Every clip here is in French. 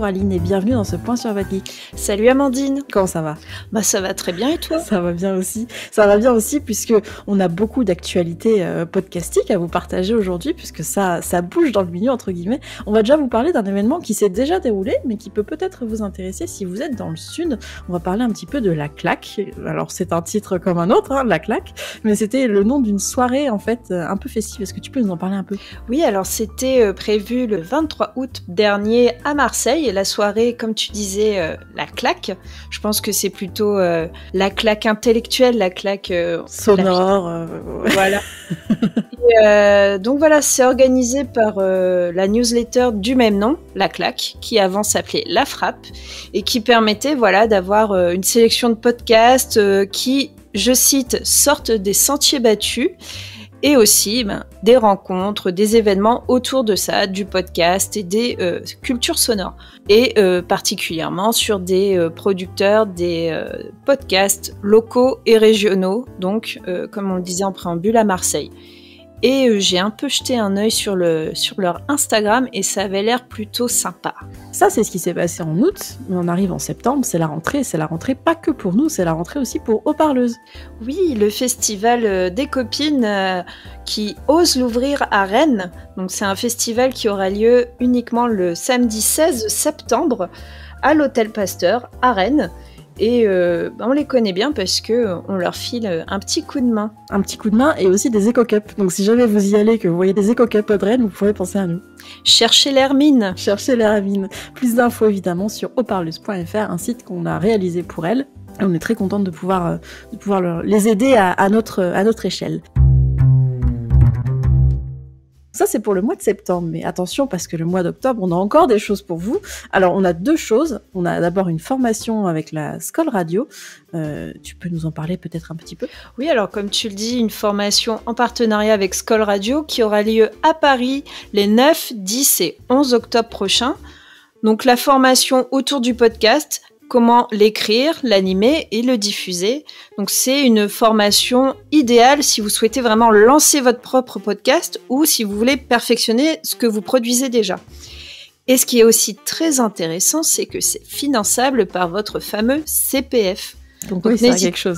Bonjour Aline et bienvenue dans ce point sur votre geek. Salut Amandine. Comment ça va ? Bah ça va très bien et toi ? Ça va bien aussi. Ça va bien aussi puisque on a beaucoup d'actualités podcastiques à vous partager aujourd'hui puisque ça bouge dans le milieu entre guillemets. On va déjà vous parler d'un événement qui s'est déjà déroulé mais qui peut peut-être vous intéresser si vous êtes dans le sud. On va parler un petit peu de La Claque. Alors c'est un titre comme un autre, La Claque, mais c'était le nom d'une soirée en fait un peu festive. Est-ce que tu peux nous en parler un peu ? Oui, alors c'était prévu le 23 août dernier à Marseille. La soirée, comme tu disais, La Claque. Je pense que c'est plutôt la claque intellectuelle, la claque sonore. Voilà. Et, donc voilà, c'est organisé par la newsletter du même nom, La Claque, qui avant s'appelait La Frappe, et qui permettait d'avoir une sélection de podcasts qui, je cite, sortent des sentiers battus. Et aussi des rencontres, des événements autour de ça, du podcast et des cultures sonores. Et particulièrement sur des producteurs, des podcasts locaux et régionaux, donc comme on le disait en préambule à Marseille. Et j'ai un peu jeté un œil sur leur Instagram et ça avait l'air plutôt sympa. Ça, c'est ce qui s'est passé en août, mais on arrive en septembre, c'est la rentrée pas que pour nous, c'est la rentrée aussi pour Haut-Parleuse. Oui, le festival des copines qui ose l'ouvrir à Rennes. Donc c'est un festival qui aura lieu uniquement le samedi 16 septembre à l'Hôtel Pasteur à Rennes. Et on les connaît bien parce qu'on leur file un petit coup de main. Un petit coup de main et aussi des éco-cups. Donc si jamais vous y allez, que vous voyez des éco-cups de Rennes, vous pourrez penser à nous. Cherchez l'Hermine. Cherchez l'Hermine. Plus d'infos évidemment sur hautparleuse.fr, un site qu'on a réalisé pour elles. Et on est très contente de pouvoir les aider à notre échelle. Ça, c'est pour le mois de septembre, mais attention, parce que le mois d'octobre, on a encore des choses pour vous. Alors, on a deux choses. On a d'abord une formation avec la Skol Radio. Tu peux nous en parler peut-être un petit peu ? Oui, alors comme tu le dis, une formation en partenariat avec Skol Radio qui aura lieu à Paris les 9, 10 et 11 octobre prochains. Donc, la formation autour du podcast, comment l'écrire, l'animer et le diffuser. Donc c'est une formation idéale si vous souhaitez vraiment lancer votre propre podcast ou si vous voulez perfectionner ce que vous produisez déjà. Et ce qui est aussi très intéressant, c'est que c'est finançable par votre fameux CPF. Donc oui, c'est quelque chose.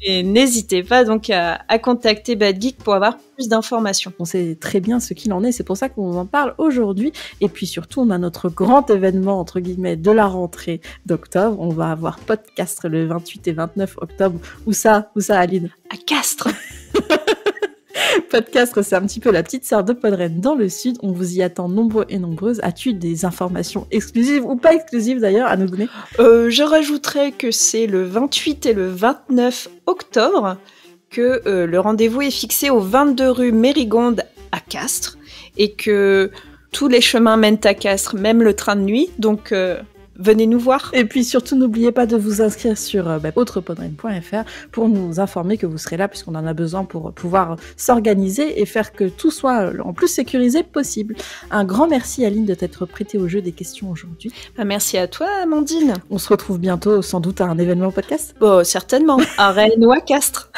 Et n'hésitez pas donc à contacter Bad Geek pour avoir plus d'informations. On sait très bien ce qu'il en est, c'est pour ça qu'on vous en parle aujourd'hui. Et puis surtout, on a notre grand événement, entre guillemets, de la rentrée d'octobre. On va avoir Podcastre le 28 et 29 octobre. Où ça, Aline ? À Castres. Podcastre, c'est un petit peu la petite sœur de Podren dans le sud. On vous y attend nombreux et nombreuses. As-tu des informations exclusives ou pas exclusives d'ailleurs à nous donner ? Je rajouterais que c'est le 28 et le 29 octobre que le rendez-vous est fixé au 22 rue Mérigonde à Castres et que tous les chemins mènent à Castres, même le train de nuit. Donc venez nous voir. Et puis surtout, n'oubliez pas de vous inscrire sur autrepodren.fr pour nous informer que vous serez là, puisqu'on en a besoin pour pouvoir s'organiser et faire que tout soit en plus sécurisé possible. Un grand merci Aline de t'être prêtée au jeu des questions aujourd'hui. Merci à toi Amandine. On se retrouve bientôt sans doute à un événement podcast. Certainement, à Rennes ou à Castres.